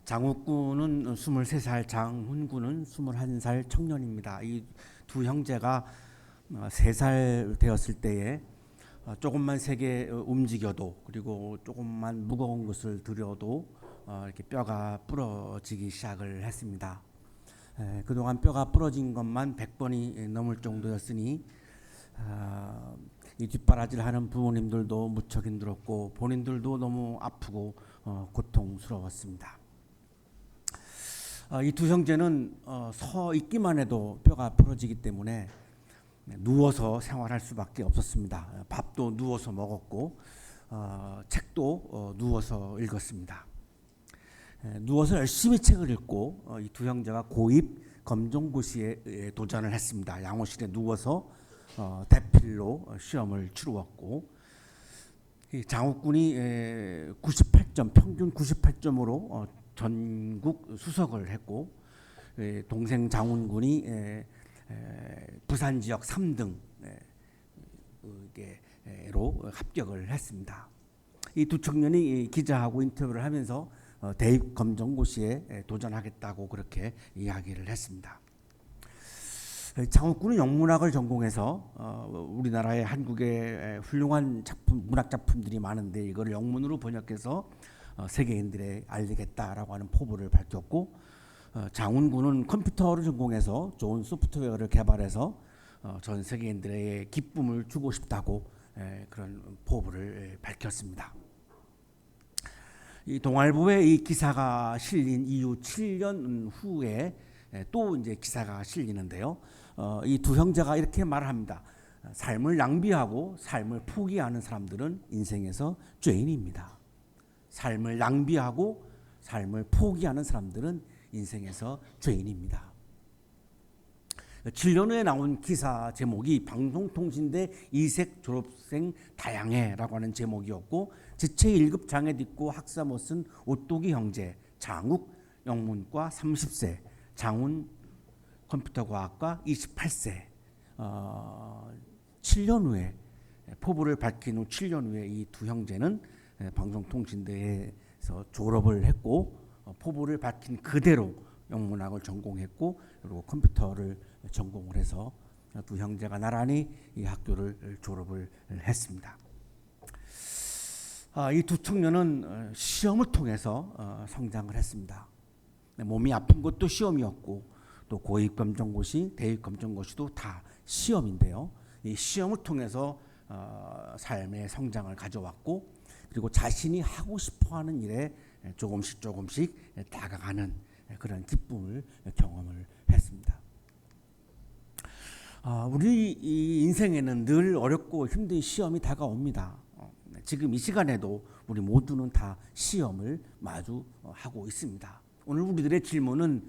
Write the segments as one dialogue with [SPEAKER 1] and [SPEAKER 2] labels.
[SPEAKER 1] 장욱군은 23살, 장훈군은 21살 청년입니다. 이 두 형제가 3살 되었을 때에 조금만 세게 움직여도, 그리고 조금만 무거운 것을 들여도 이렇게 뼈가 부러지기 시작을 했습니다. 그동안 뼈가 부러진 것만 100번이 넘을 정도였으니 이 뒷바라지를 하는 부모님들도 무척 힘들었고 본인들도 너무 아프고 고통스러웠습니다. 이 두 형제는 서 있기만 해도 뼈가 부러지기 때문에 누워서 생활할 수밖에 없었습니다. 밥도 누워서 먹었고 책도 누워서 읽었습니다. 누워서 열심히 책을 읽고 이 두 형제가 고입 검정고시에 도전을 했습니다. 양호실에 누워서 대필로 시험을 치루었고, 장욱군이 98점, 평균 98점으로 전국 수석을 했고, 동생 장훈군이 부산 지역 3등으로 합격을 했습니다. 이 두 청년이 기자하고 인터뷰를 하면서 대입 검정고시에 도전하겠다고 그렇게 이야기를 했습니다. 장욱군은 영문학을 전공해서 우리나라의 한국의 훌륭한 작품, 문학 작품들이 많은데 이거를 영문으로 번역해서 세계인들에 알리겠다라고 하는 포부를 밝혔고, 장훈군은 컴퓨터를 전공해서 좋은 소프트웨어를 개발해서 전 세계인들에게 기쁨을 주고 싶다고 그런 포부를 밝혔습니다. 이 동아일보에 이 기사가 실린 이후 7년 후에 또 이제 기사가 실리는데요. 이 두 형제가 이렇게 말을 합니다. 삶을 낭비하고 삶을 포기하는 사람들은 인생에서 죄인입니다. 삶을 낭비하고 삶을 포기하는 사람들은 인생에서 죄인입니다. 7년 후에 나온 기사 제목이 방송통신대 이색 졸업생 다양해라고 하는 제목이었고, 지체 1급 장애도 있고 학사 못 쓴 오또기 형제, 장욱 영문과 30세, 장훈 컴퓨터과학과 28세. 7년 후에 포부를 밝힌 후 7년 후에 이 두 형제는 방송통신대에서 졸업을 했고, 포부를 밝힌 그대로 영문학을 전공했고, 그리고 컴퓨터를 전공을 해서 두 형제가 나란히 이 학교를 졸업을 했습니다. 이 두 청년은 시험을 통해서 성장을 했습니다. 몸이 아픈 것도 시험이었고, 또 고입 검정고시, 대입 검정고시도 다 시험인데요. 이 시험을 통해서 삶의 성장을 가져왔고, 그리고 자신이 하고 싶어하는 일에 조금씩 다가가는 그런 기쁨을 경험을 했습니다. 우리 이 인생에는 늘 어렵고 힘든 시험이 다가옵니다. 지금 이 시간에도 우리 모두는 다 시험을 마주하고 있습니다. 오늘 우리들의 질문은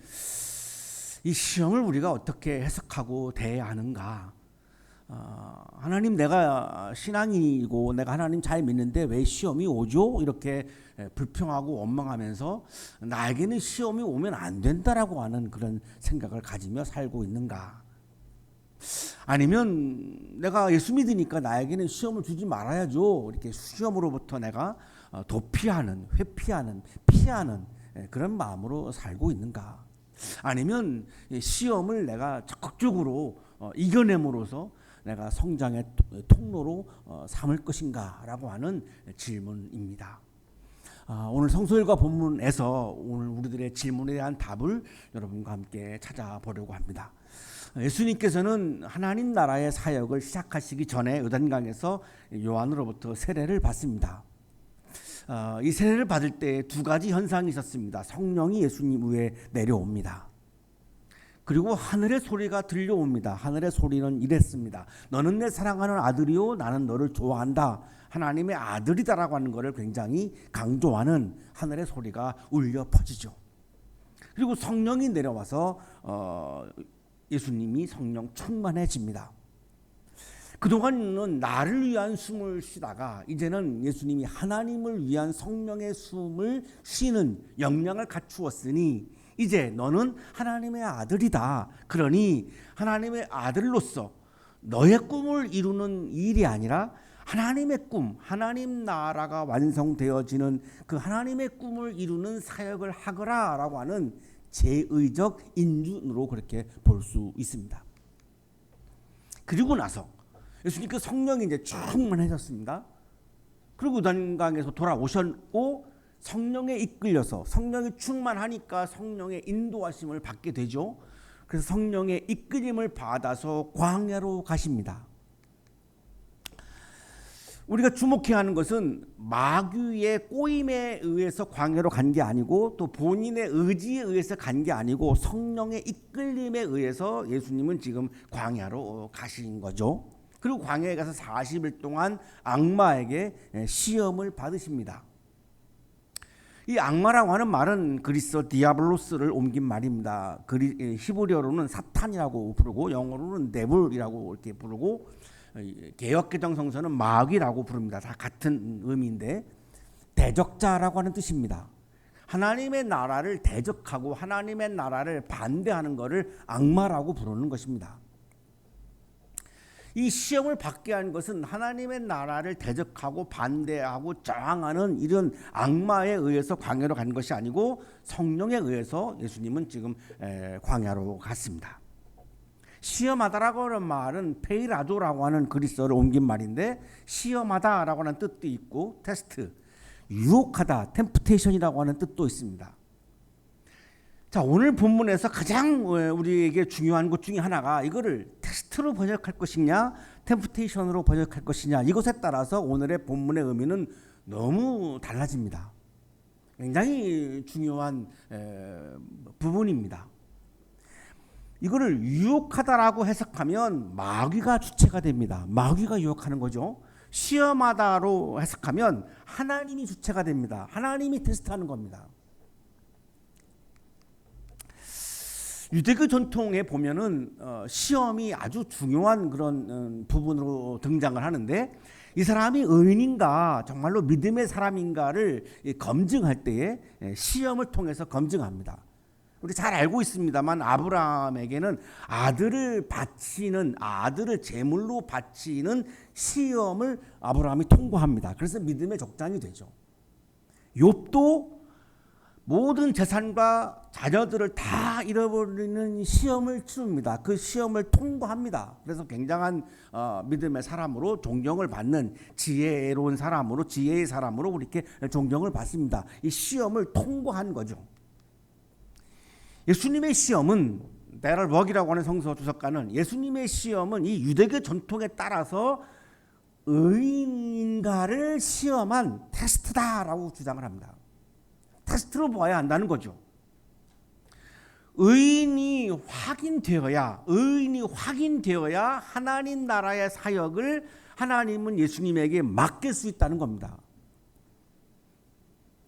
[SPEAKER 1] 이 시험을 우리가 어떻게 해석하고 대해야 하는가? 하나님, 내가 신앙인이고 내가 하나님 잘 믿는데 왜 시험이 오죠? 이렇게 불평하고 원망하면서 나에게는 시험이 오면 안 된다라고 하는 그런 생각을 가지며 살고 있는가? 아니면 내가 예수 믿으니까 나에게는 시험을 주지 말아야죠, 이렇게 시험으로부터 내가 도피하는, 회피하는, 피하는 그런 마음으로 살고 있는가? 아니면 시험을 내가 적극적으로 이겨냄으로써 내가 성장의 통로로 삼을 것인가 라고 하는 질문입니다. 오늘 성서일과 본문에서 오늘 우리들의 질문에 대한 답을 여러분과 함께 찾아보려고 합니다. 예수님께서는 하나님 나라의 사역을 시작하시기 전에 요단강에서 요한으로부터 세례를 받습니다. 이 세례를 받을 때 두 가지 현상이 있었습니다. 성령이 예수님 위에 내려옵니다. 그리고 하늘의 소리가 들려옵니다. 하늘의 소리는 이랬습니다. 너는 내 사랑하는 아들이요, 나는 너를 좋아한다. 하나님의 아들이다라고 하는 것을 굉장히 강조하는 하늘의 소리가 울려 퍼지죠. 그리고 성령이 내려와서 예수님이 성령 충만해집니다. 그동안은 나를 위한 숨을 쉬다가 이제는 예수님이 하나님을 위한 성령의 숨을 쉬는 역량을 갖추었으니 이제 너는 하나님의 아들이다. 그러니 하나님의 아들로서 너의 꿈을 이루는 일이 아니라 하나님의 꿈, 하나님 나라가 완성되어지는 그 하나님의 꿈을 이루는 사역을 하거라라고 하는 제의적 인준으로 그렇게 볼 수 있습니다. 그리고 나서 예수님 그 성령이 이제 충만해졌습니다. 그리고 단강에서 돌아오셨고 성령에 이끌려서 성령이 충만하니까 성령의 인도하심을 받게 되죠. 그래서 성령의 이끌림을 받아서 광야로 가십니다. 우리가 주목해야 하는 것은 마귀의 꼬임에 의해서 광야로 간 게 아니고 또 본인의 의지에 의해서 간 게 아니고 성령의 이끌림에 의해서 예수님은 지금 광야로 가신 거죠. 그리고 광야에 가서 40일 동안 악마에게 시험을 받으십니다. 이 악마라고 하는 말은 그리스어 디아블로스를 옮긴 말입니다. 히브리어로는 사탄이라고 부르고 영어로는 데블이라고 이렇게 부르고 개역개정 성서는 마귀라고 부릅니다. 다 같은 의미인데 대적자라고 하는 뜻입니다. 하나님의 나라를 대적하고 하나님의 나라를 반대하는 것을 악마라고 부르는 것입니다. 이 시험을 받게 한 것은 하나님의 나라를 대적하고 반대하고 저항하는 이런 악마에 의해서 광야로 간 것이 아니고 성령에 의해서 예수님은 지금 광야로 갔습니다. 시험하다라고 하는 말은 페이라도라고 하는 그리스어를 옮긴 말인데 시험하다라고 하는 뜻도 있고 테스트, 유혹하다, 템프테이션이라고 하는 뜻도 있습니다. 자, 오늘 본문에서 가장 우리에게 중요한 것 중에 하나가 이거를 테스트로 번역할 것이냐 템프테이션으로 번역할 것이냐 이것에 따라서 오늘의 본문의 의미는 너무 달라집니다. 굉장히 중요한 부분입니다. 이거를 유혹하다라고 해석하면 마귀가 주체가 됩니다. 마귀가 유혹하는 거죠. 시험하다로 해석하면 하나님이 주체가 됩니다. 하나님이 테스트하는 겁니다. 유대교 전통에 보면은 시험이 아주 중요한 그런 부분으로 등장을 하는데 이 사람이 의인인가 정말로 믿음의 사람인가를 검증할 때에 시험을 통해서 검증합니다. 우리 잘 알고 있습니다만 아브라함에게는 아들을 제물로 바치는 시험을 아브라함이 통과합니다. 그래서 믿음의 족장이 되죠. 욥도 모든 재산과 자녀들을 다 잃어버리는 시험을 치릅니다. 그 시험을 통과합니다. 그래서 굉장한 믿음의 사람으로 존경을 받는 지혜로운 사람으로 지혜의 사람으로 이렇게 존경을 받습니다. 이 시험을 통과한 거죠. 예수님의 시험은 데럴벅이라고 하는 성서 주석가는 예수님의 시험은 이 유대교 전통에 따라서 의인인가를 시험한 테스트다라고 주장을 합니다. 테스트로 보아야 한다는 거죠. 의인이 확인되어야 하나님 나라의 사역을 하나님은 예수님에게 맡길 수 있다는 겁니다.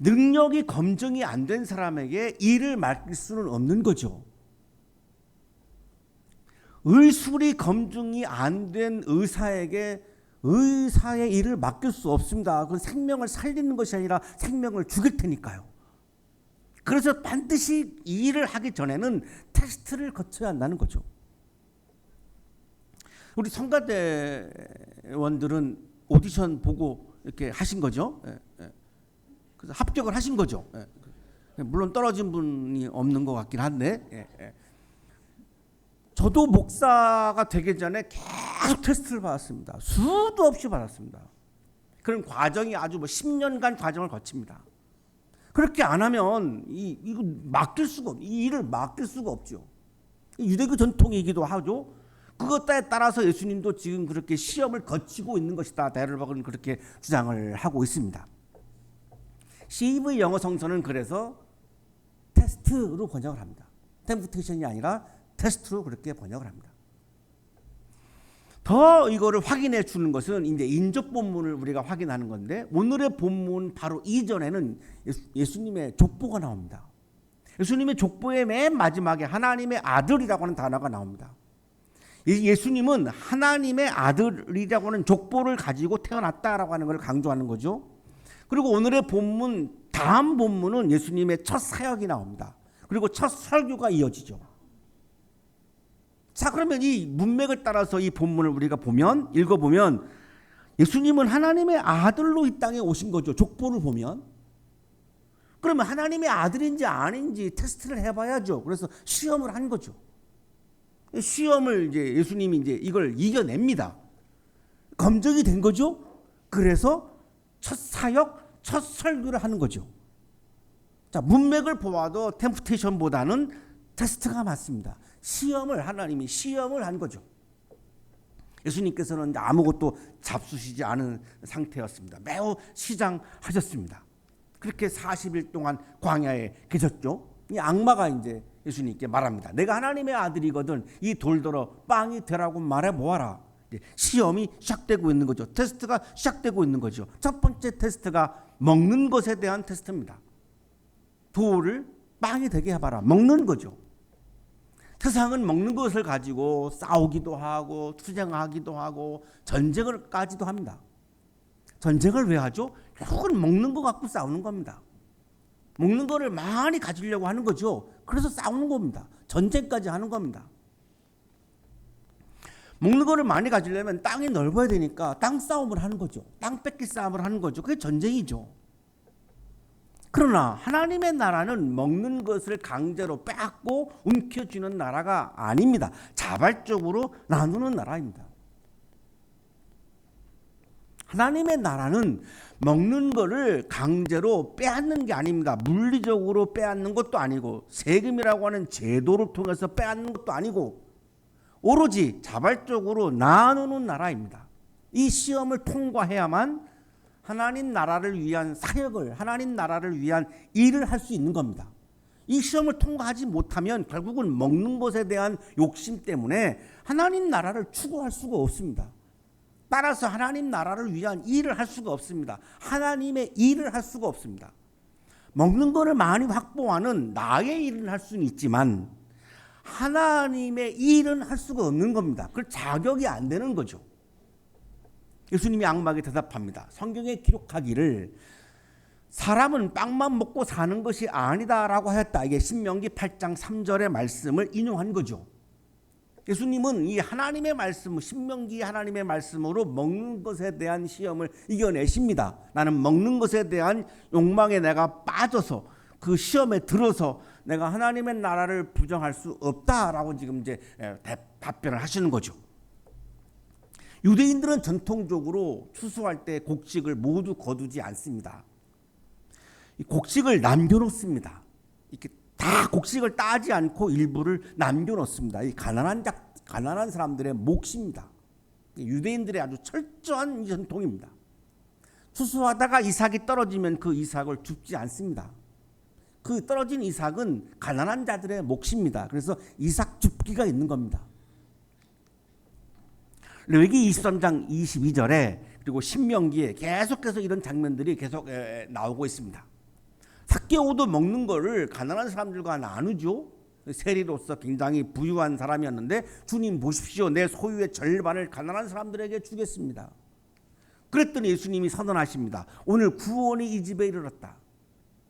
[SPEAKER 1] 능력이 검증이 안 된 사람에게 일을 맡길 수는 없는 거죠. 의술이 검증이 안 된 의사에게 의사의 일을 맡길 수 없습니다. 그건 생명을 살리는 것이 아니라 생명을 죽일 테니까요. 그래서 반드시 이 일을 하기 전에는 테스트를 거쳐야 한다는 거죠. 우리 성가대원들은 오디션 보고 이렇게 하신 거죠. 그래서 합격을 하신 거죠. 물론 떨어진 분이 없는 것 같긴 한데 저도 목사가 되기 전에 계속 테스트를 받았습니다. 수도 없이 받았습니다. 그런 과정이 아주 10년간 과정을 거칩니다. 그렇게 안 하면 이거 맡길 수가 이 일을 맡길 수가 없죠. 유대교 전통이기도 하죠. 그것에 따라서 예수님도 지금 그렇게 시험을 거치고 있는 것이다. 데럴벅은 그렇게 주장을 하고 있습니다. CV 영어 성서는 그래서 테스트로 번역을 합니다. 템프테이션이 아니라 테스트로 그렇게 번역을 합니다. 더 이거를 확인해 주는 것은 이제 인접 본문을 우리가 확인하는 건데 오늘의 본문 바로 이전에는 예수님의 족보가 나옵니다. 예수님의 족보의 맨 마지막에 하나님의 아들이라고 하는 단어가 나옵니다. 예수님은 하나님의 아들이라고 하는 족보를 가지고 태어났다라고 하는 걸 강조하는 거죠. 그리고 오늘의 본문 다음 본문은 예수님의 첫 사역이 나옵니다. 그리고 첫 설교가 이어지죠. 자, 그러면 이 문맥을 따라서 이 본문을 우리가 읽어보면 예수님은 하나님의 아들로 이 땅에 오신 거죠. 족보를 보면. 그러면 하나님의 아들인지 아닌지 테스트를 해봐야죠. 그래서 시험을 한 거죠. 시험을 이제 예수님이 이제 이걸 이겨냅니다. 검증이 된 거죠. 그래서 첫 사역, 첫 설교를 하는 거죠. 자, 문맥을 보아도 템프테이션보다는 테스트가 맞습니다. 하나님이 시험을 한 거죠. 예수님께서는 아무것도 잡수시지 않은 상태였습니다. 매우 시장하셨습니다. 그렇게 40일 동안 광야에 계셨죠. 이 악마가 이제 예수님께 말합니다. 내가 하나님의 아들이거든 이 돌더러 빵이 되라고 말해 보아라. 시험이 시작되고 있는 거죠. 테스트가 시작되고 있는 거죠. 첫 번째 테스트가 먹는 것에 대한 테스트입니다. 돌을 빵이 되게 해봐라. 먹는 거죠. 세상은 먹는 것을 가지고 싸우기도 하고 투쟁하기도 하고 전쟁을까지도 합니다. 전쟁을 왜 하죠? 결국은 먹는 거 갖고 싸우는 겁니다. 먹는 거를 많이 가지려고 하는 거죠. 그래서 싸우는 겁니다. 전쟁까지 하는 겁니다. 먹는 거를 많이 가지려면 땅이 넓어야 되니까 땅 싸움을 하는 거죠. 땅 뺏기 싸움을 하는 거죠. 그게 전쟁이죠. 그러나 하나님의 나라는 먹는 것을 강제로 빼앗고 움켜쥐는 나라가 아닙니다. 자발적으로 나누는 나라입니다. 하나님의 나라는 먹는 거를 강제로 빼앗는 게 아닙니다. 물리적으로 빼앗는 것도 아니고 세금이라고 하는 제도를 통해서 빼앗는 것도 아니고 오로지 자발적으로 나누는 나라입니다. 이 시험을 통과해야만 하나님 나라를 위한 사역을, 하나님 나라를 위한 일을 할 수 있는 겁니다. 이 시험을 통과하지 못하면 결국은 먹는 것에 대한 욕심 때문에 하나님 나라를 추구할 수가 없습니다. 따라서 하나님 나라를 위한 일을 할 수가 없습니다. 하나님의 일을 할 수가 없습니다. 먹는 것을 많이 확보하는 나의 일은 할 수는 있지만 하나님의 일은 할 수가 없는 겁니다. 그 자격이 안 되는 거죠. 예수님이 악마에게 대답합니다. 성경에 기록하기를 사람은 빵만 먹고 사는 것이 아니다라고 하였다. 이게 신명기 8장 3절의 말씀을 인용한 거죠. 예수님은 이 하나님의 말씀, 신명기 하나님의 말씀으로 먹는 것에 대한 시험을 이겨내십니다. 나는 먹는 것에 대한 욕망에 내가 빠져서 그 시험에 들어서 내가 하나님의 나라를 부정할 수 없다라고 지금 이제 답변을 하시는 거죠. 유대인들은 전통적으로 추수할 때 곡식을 모두 거두지 않습니다. 이 곡식을 남겨놓습니다. 이렇게 다 곡식을 따지 않고 일부를 남겨놓습니다. 이 가난한 사람들의 몫입니다. 유대인들의 아주 철저한 전통입니다. 추수하다가 이삭이 떨어지면 그 이삭을 줍지 않습니다. 그 떨어진 이삭은 가난한 자들의 몫입니다. 그래서 이삭 줍기가 있는 겁니다. 레위기 23장 22절에 그리고 신명기에 계속해서 이런 장면들이 계속 나오고 있습니다. 삭개오도 먹는 거를 가난한 사람들과 나누죠. 세리로서 굉장히 부유한 사람이었는데 주님 보십시오. 내 소유의 절반을 가난한 사람들에게 주겠습니다. 그랬더니 예수님이 선언하십니다. 오늘 구원이 이 집에 이르렀다.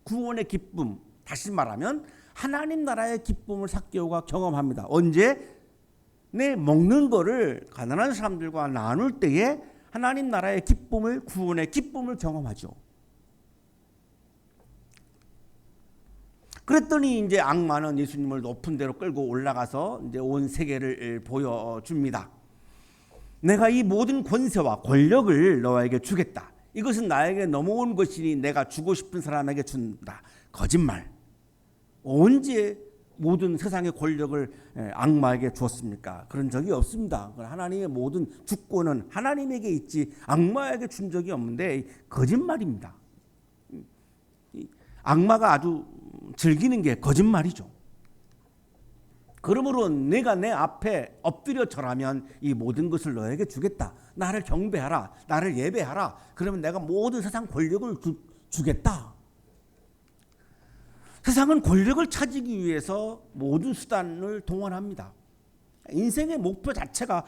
[SPEAKER 1] 구원의 기쁨, 다시 말하면 하나님 나라의 기쁨을 삭개오가 경험합니다. 언제? 내 먹는 거를 가난한 사람들과 나눌 때에 하나님 나라의 기쁨을, 구원의 기쁨을 경험하죠. 그랬더니 이제 악마는 예수님을 높은 데로 끌고 올라가서 이제 온 세계를 보여줍니다. 내가 이 모든 권세와 권력을 너에게 주겠다. 이것은 나에게 넘어온 것이니 내가 주고 싶은 사람에게 준다. 거짓말. 언제 모든 세상의 권력을 악마에게 주었습니까? 그런 적이 없습니다. 하나님의 모든 주권은 하나님에게 있지 악마에게 준 적이 없는데 거짓말입니다. 악마가 아주 즐기는 게 거짓말이죠. 그러므로 내가 내 앞에 엎드려 절하면 이 모든 것을 너에게 주겠다. 나를 경배하라. 나를 예배하라. 그러면 내가 모든 세상 권력을 주겠다. 세상은 권력을 찾기 위해서 모든 수단을 동원합니다. 인생의 목표 자체가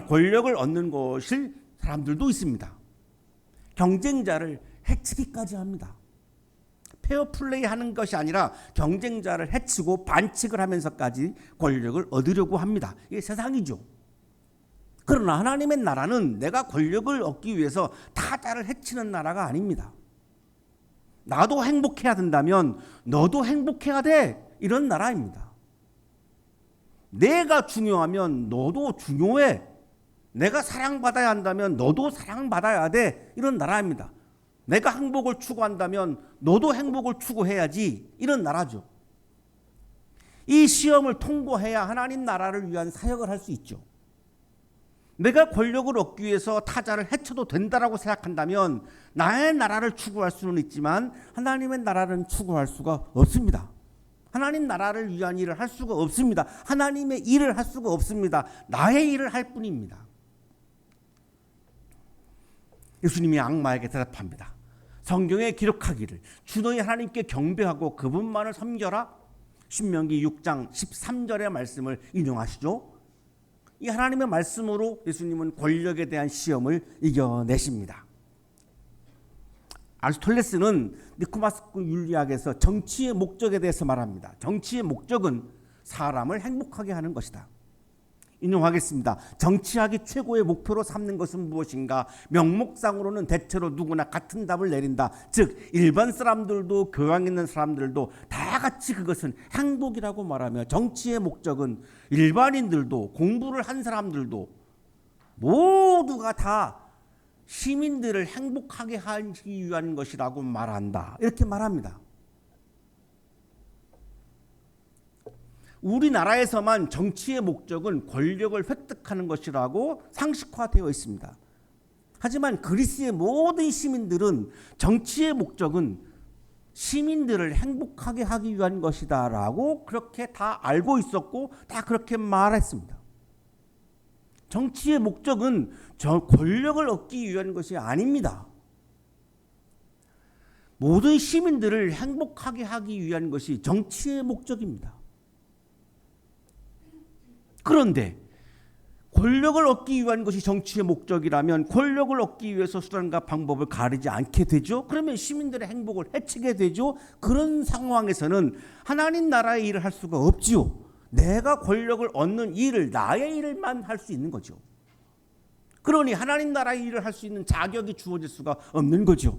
[SPEAKER 1] 권력을 얻는 것일 사람들도 있습니다. 경쟁자를 해치기까지 합니다. 페어플레이 하는 것이 아니라 경쟁자를 해치고 반칙을 하면서까지 권력을 얻으려고 합니다. 이게 세상이죠. 그러나 하나님의 나라는 내가 권력을 얻기 위해서 타자를 해치는 나라가 아닙니다. 나도 행복해야 된다면 너도 행복해야 돼. 이런 나라입니다. 내가 중요하면 너도 중요해. 내가 사랑받아야 한다면 너도 사랑받아야 돼. 이런 나라입니다. 내가 행복을 추구한다면 너도 행복을 추구해야지. 이런 나라죠. 이 시험을 통과해야 하나님 나라를 위한 사역을 할 수 있죠. 내가 권력을 얻기 위해서 타자를 해쳐도 된다라고 생각한다면 나의 나라를 추구할 수는 있지만 하나님의 나라는 추구할 수가 없습니다. 하나님 나라를 위한 일을 할 수가 없습니다. 하나님의 일을 할 수가 없습니다. 나의 일을 할 뿐입니다. 예수님이 악마에게 대답합니다. 성경에 기록하기를 주 너희 하나님께 경배하고 그분만을 섬겨라. 신명기 6장 13절의 말씀을 인용하시죠. 이 하나님의 말씀으로 예수님은 권력에 대한 시험을 이겨내십니다. 아리스토텔레스는 니코마스 윤리학에서 정치의 목적에 대해서 말합니다. 정치의 목적은 사람을 행복하게 하는 것이다. 인용하겠습니다. 정치학이 최고의 목표로 삼는 것은 무엇인가? 명목상으로는 대체로 누구나 같은 답을 내린다. 즉 일반 사람들도 교양 있는 사람들도 다 같이 그것은 행복이라고 말하며 정치의 목적은 일반인들도 공부를 한 사람들도 모두가 다 시민들을 행복하게 하기 위한 것이라고 말한다. 이렇게 말합니다. 우리나라에서만 정치의 목적은 권력을 획득하는 것이라고 상식화되어 있습니다. 하지만 그리스의 모든 시민들은 정치의 목적은 시민들을 행복하게 하기 위한 것이다 라고 그렇게 다 알고 있었고 다 그렇게 말했습니다. 정치의 목적은 권력을 얻기 위한 것이 아닙니다. 모든 시민들을 행복하게 하기 위한 것이 정치의 목적입니다. 그런데 권력을 얻기 위한 것이 정치의 목적이라면 권력을 얻기 위해서 수단과 방법을 가리지 않게 되죠. 그러면 시민들의 행복을 해치게 되죠. 그런 상황에서는 하나님 나라의 일을 할 수가 없지요. 내가 권력을 얻는 일을 나의 일만 할 수 있는 거죠. 그러니 하나님 나라의 일을 할 수 있는 자격이 주어질 수가 없는 거죠.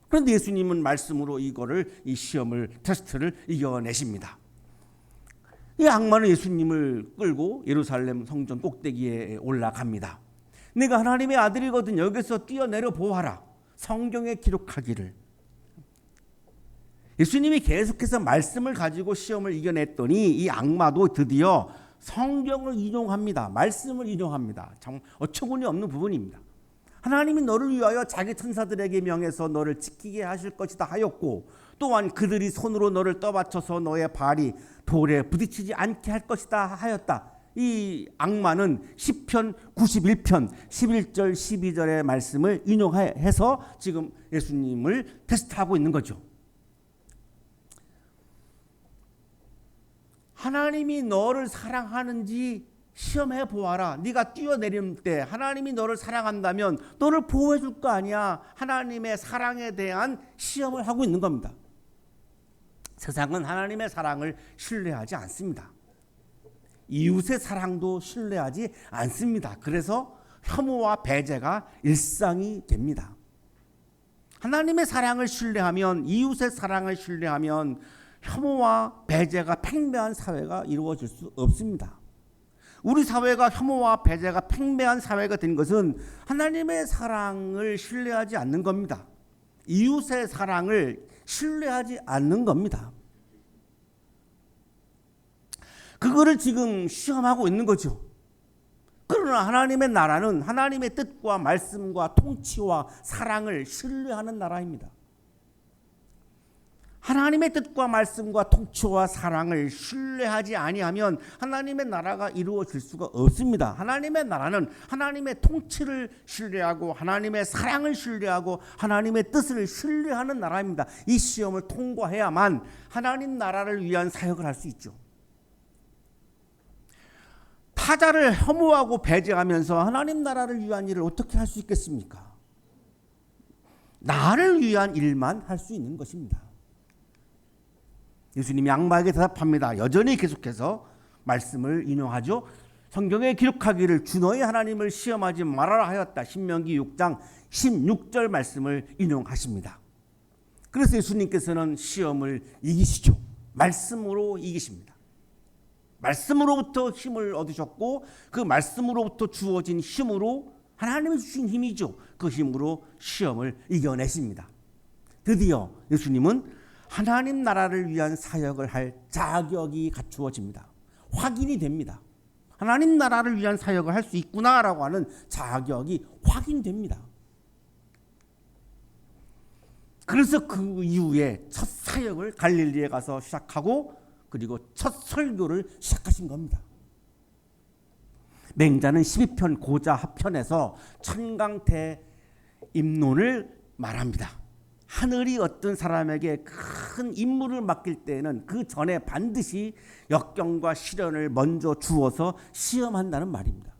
[SPEAKER 1] 그런데 예수님은 말씀으로 이 시험을 테스트를 이겨내십니다. 이 악마는 예수님을 끌고 예루살렘 성전 꼭대기에 올라갑니다. 내가 하나님의 아들이거든 여기서 뛰어내려 보아라. 성경에 기록하기를. 예수님이 계속해서 말씀을 가지고 시험을 이겨냈더니 이 악마도 드디어 성경을 인용합니다. 말씀을 인용합니다. 참 어처구니 없는 부분입니다. 하나님이 너를 위하여 자기 천사들에게 명해서 너를 지키게 하실 것이다 하였고 또한 그들이 손으로 너를 떠받쳐서 너의 발이 돌에 부딪히지 않게 할 것이다 하였다. 이 악마는 시편 91편 11절 12절의 말씀을 인용해서 지금 예수님을 테스트하고 있는 거죠. 하나님이 너를 사랑하는지 시험해 보아라. 네가 뛰어내릴 때 하나님이 너를 사랑한다면 너를 보호해 줄 거 아니야. 하나님의 사랑에 대한 시험을 하고 있는 겁니다. 세상은 하나님의 사랑을 신뢰하지 않습니다. 이웃의 사랑도 신뢰하지 않습니다. 그래서 혐오와 배제가 일상이 됩니다. 하나님의 사랑을 신뢰하면, 이웃의 사랑을 신뢰하면 혐오와 배제가 팽배한 사회가 이루어질 수 없습니다. 우리 사회가 혐오와 배제가 팽배한 사회가 된 것은 하나님의 사랑을 신뢰하지 않는 겁니다. 이웃의 사랑을 신뢰하지 않는 겁니다. 그거를 지금 시험하고 있는 거죠. 그러나 하나님의 나라는 하나님의 뜻과 말씀과 통치와 사랑을 신뢰하는 나라입니다. 하나님의 뜻과 말씀과 통치와 사랑을 신뢰하지 아니하면 하나님의 나라가 이루어질 수가 없습니다. 하나님의 나라는 하나님의 통치를 신뢰하고 하나님의 사랑을 신뢰하고 하나님의 뜻을 신뢰하는 나라입니다. 이 시험을 통과해야만 하나님 나라를 위한 사역을 할 수 있죠. 타자를 혐오하고 배제하면서 하나님 나라를 위한 일을 어떻게 할 수 있겠습니까? 나를 위한 일만 할 수 있는 것입니다. 예수님이 악마에게 대답합니다. 여전히 계속해서 말씀을 인용하죠. 성경에 기록하기를 주 너희 하나님을 시험하지 말아라 하였다. 신명기 6장 16절 말씀을 인용하십니다. 그래서 예수님께서는 시험을 이기시죠. 말씀으로 이기십니다. 말씀으로부터 힘을 얻으셨고 그 말씀으로부터 주어진 힘으로 하나님이 주신 힘이죠. 그 힘으로 시험을 이겨내십니다. 드디어 예수님은 하나님 나라를 위한 사역을 할 자격이 갖추어집니다. 확인이 됩니다. 하나님 나라를 위한 사역을 할 수 있구나라고 하는 자격이 확인됩니다. 그래서 그 이후에 첫 사역을 갈릴리에 가서 시작하고 그리고 첫 설교를 시작하신 겁니다. 맹자는 12편 고자 하편에서 천강태 임론을 말합니다. 하늘이 어떤 사람에게 큰 임무를 맡길 때에는 그 전에 반드시 역경과 시련을 먼저 주어서 시험한다는 말입니다.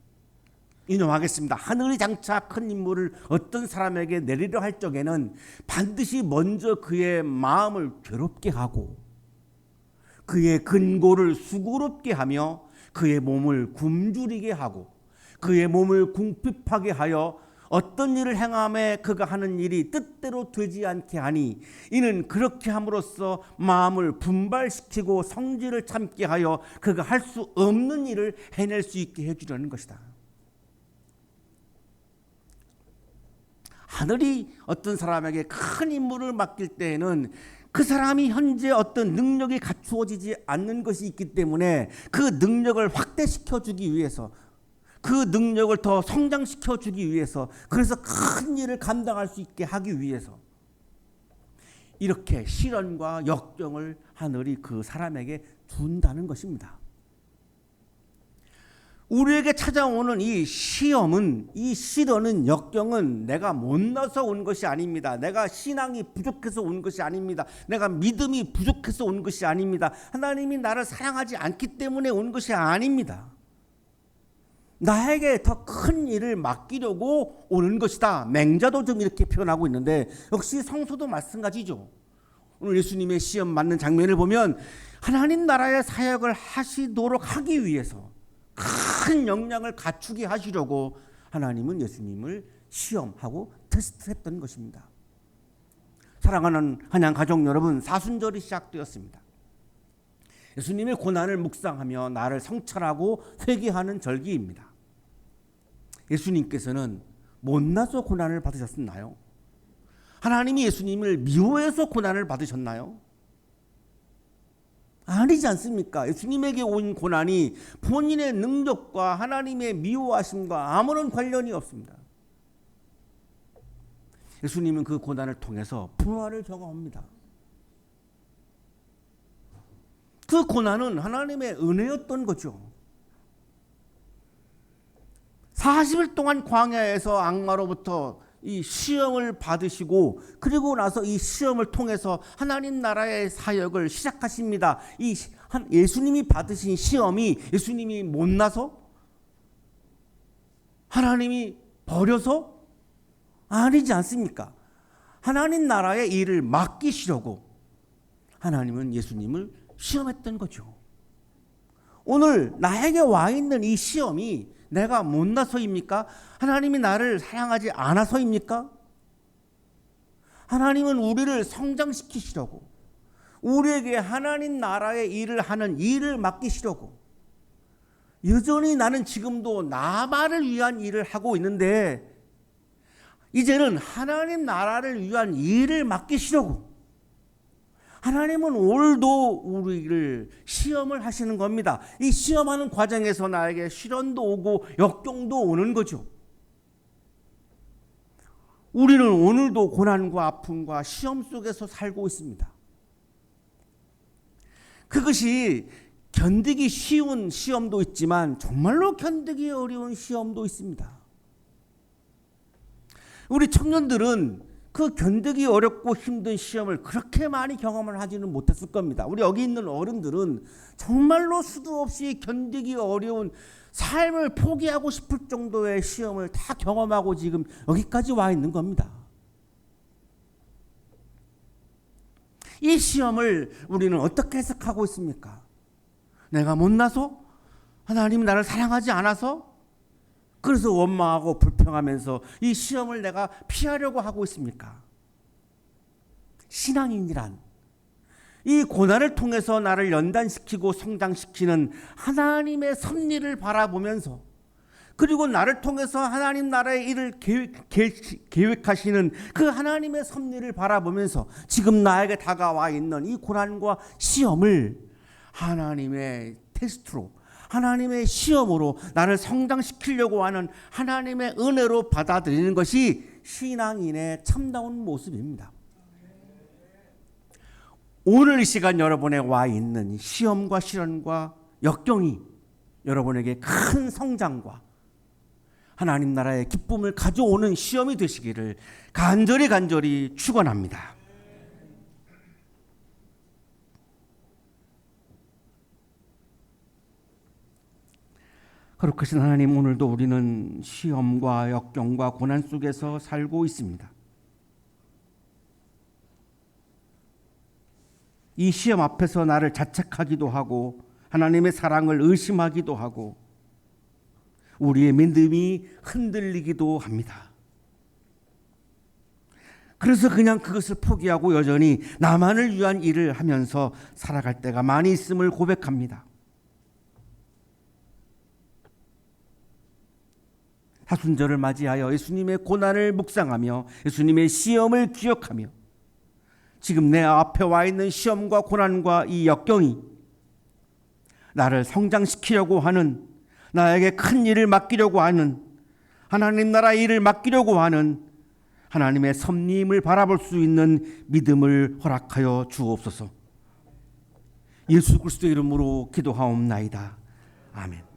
[SPEAKER 1] 인용하겠습니다. 하늘이 장차 큰 임무를 어떤 사람에게 내리려 할 적에는 반드시 먼저 그의 마음을 괴롭게 하고 그의 근고를 수고롭게 하며 그의 몸을 굶주리게 하고 그의 몸을 궁핍하게 하여 어떤 일을 행함에 그가 하는 일이 뜻대로 되지 않게 하니 이는 그렇게 함으로써 마음을 분발시키고 성질을 참게 하여 그가 할 수 없는 일을 해낼 수 있게 해주려는 것이다. 하늘이 어떤 사람에게 큰 임무를 맡길 때에는 그 사람이 현재 어떤 능력이 갖추어지지 않는 것이 있기 때문에 그 능력을 확대시켜 주기 위해서 그 능력을 더 성장시켜 주기 위해서 그래서 큰 일을 감당할 수 있게 하기 위해서 이렇게 시련과 역경을 하늘이 그 사람에게 준다는 것입니다. 우리에게 찾아오는 이 시험은, 이 시련은, 역경은 내가 못나서 온 것이 아닙니다. 내가 신앙이 부족해서 온 것이 아닙니다. 내가 믿음이 부족해서 온 것이 아닙니다. 하나님이 나를 사랑하지 않기 때문에 온 것이 아닙니다. 나에게 더 큰 일을 맡기려고 오는 것이다. 맹자도 좀 이렇게 표현하고 있는데 역시 성서도 마찬가지죠. 오늘 예수님의 시험 맞는 장면을 보면 하나님 나라의 사역을 하시도록 하기 위해서 큰 역량을 갖추게 하시려고 하나님은 예수님을 시험하고 테스트했던 것입니다. 사랑하는 한양 가족 여러분, 사순절이 시작되었습니다. 예수님의 고난을 묵상하며 나를 성찰하고 회개하는 절기입니다. 예수님께서는 못나서 고난을 받으셨나요? 하나님이 예수님을 미워해서 고난을 받으셨나요? 아니지 않습니까? 예수님에게 온 고난이 본인의 능력과 하나님의 미워하심과 아무런 관련이 없습니다. 예수님은 그 고난을 통해서 부활을 경험합니다. 그 고난은 하나님의 은혜였던 거죠. 40일 동안 광야에서 악마로부터 이 시험을 받으시고 그리고 나서 이 시험을 통해서 하나님 나라의 사역을 시작하십니다. 이 예수님이 받으신 시험이 예수님이 못나서? 하나님이 버려서? 아니지 않습니까? 하나님 나라의 일을 맡기시려고 하나님은 예수님을 시험했던 거죠. 오늘 나에게 와 있는 이 시험이 내가 못나서입니까? 하나님이 나를 사랑하지 않아서입니까? 하나님은 우리를 성장시키시려고 우리에게 하나님 나라의 일을 하는 일을 맡기시려고 여전히 나는 지금도 나만을 위한 일을 하고 있는데 이제는 하나님 나라를 위한 일을 맡기시려고 하나님은 오늘도 우리를 시험을 하시는 겁니다. 이 시험하는 과정에서 나에게 시련도 오고 역경도 오는 거죠. 우리는 오늘도 고난과 아픔과 시험 속에서 살고 있습니다. 그것이 견디기 쉬운 시험도 있지만 정말로 견디기 어려운 시험도 있습니다. 우리 청년들은 그 견디기 어렵고 힘든 시험을 그렇게 많이 경험을 하지는 못했을 겁니다. 우리 여기 있는 어른들은 정말로 수도 없이 견디기 어려운 삶을 포기하고 싶을 정도의 시험을 다 경험하고 지금 여기까지 와 있는 겁니다. 이 시험을 우리는 어떻게 해석하고 있습니까? 내가 못나서? 하나님이 나를 사랑하지 않아서 그래서 원망하고 불평하면서 이 시험을 내가 피하려고 하고 있습니까? 신앙인이란 이 고난을 통해서 나를 연단시키고 성장시키는 하나님의 섭리를 바라보면서 그리고 나를 통해서 하나님 나라의 일을 계획하시는 그 하나님의 섭리를 바라보면서 지금 나에게 다가와 있는 이 고난과 시험을 하나님의 테스트로, 하나님의 시험으로 나를 성장시키려고 하는 하나님의 은혜로 받아들이는 것이 신앙인의 참다운 모습입니다. 오늘 이 시간 여러분에 와 있는 시험과 시련과 역경이 여러분에게 큰 성장과 하나님 나라의 기쁨을 가져오는 시험이 되시기를 간절히 축원합니다. 거룩하신 하나님, 오늘도 우리는 시험과 역경과 고난 속에서 살고 있습니다. 이 시험 앞에서 나를 자책하기도 하고 하나님의 사랑을 의심하기도 하고 우리의 믿음이 흔들리기도 합니다. 그래서 그냥 그것을 포기하고 여전히 나만을 위한 일을 하면서 살아갈 때가 많이 있음을 고백합니다. 사순절을 맞이하여 예수님의 고난을 묵상하며 예수님의 시험을 기억하며 지금 내 앞에 와 있는 시험과 고난과 이 역경이 나를 성장시키려고 하는, 나에게 큰 일을 맡기려고 하는, 하나님 나라의 일을 맡기려고 하는 하나님의 섭리임을 바라볼 수 있는 믿음을 허락하여 주옵소서. 예수 그리스도의 이름으로 기도하옵나이다. 아멘.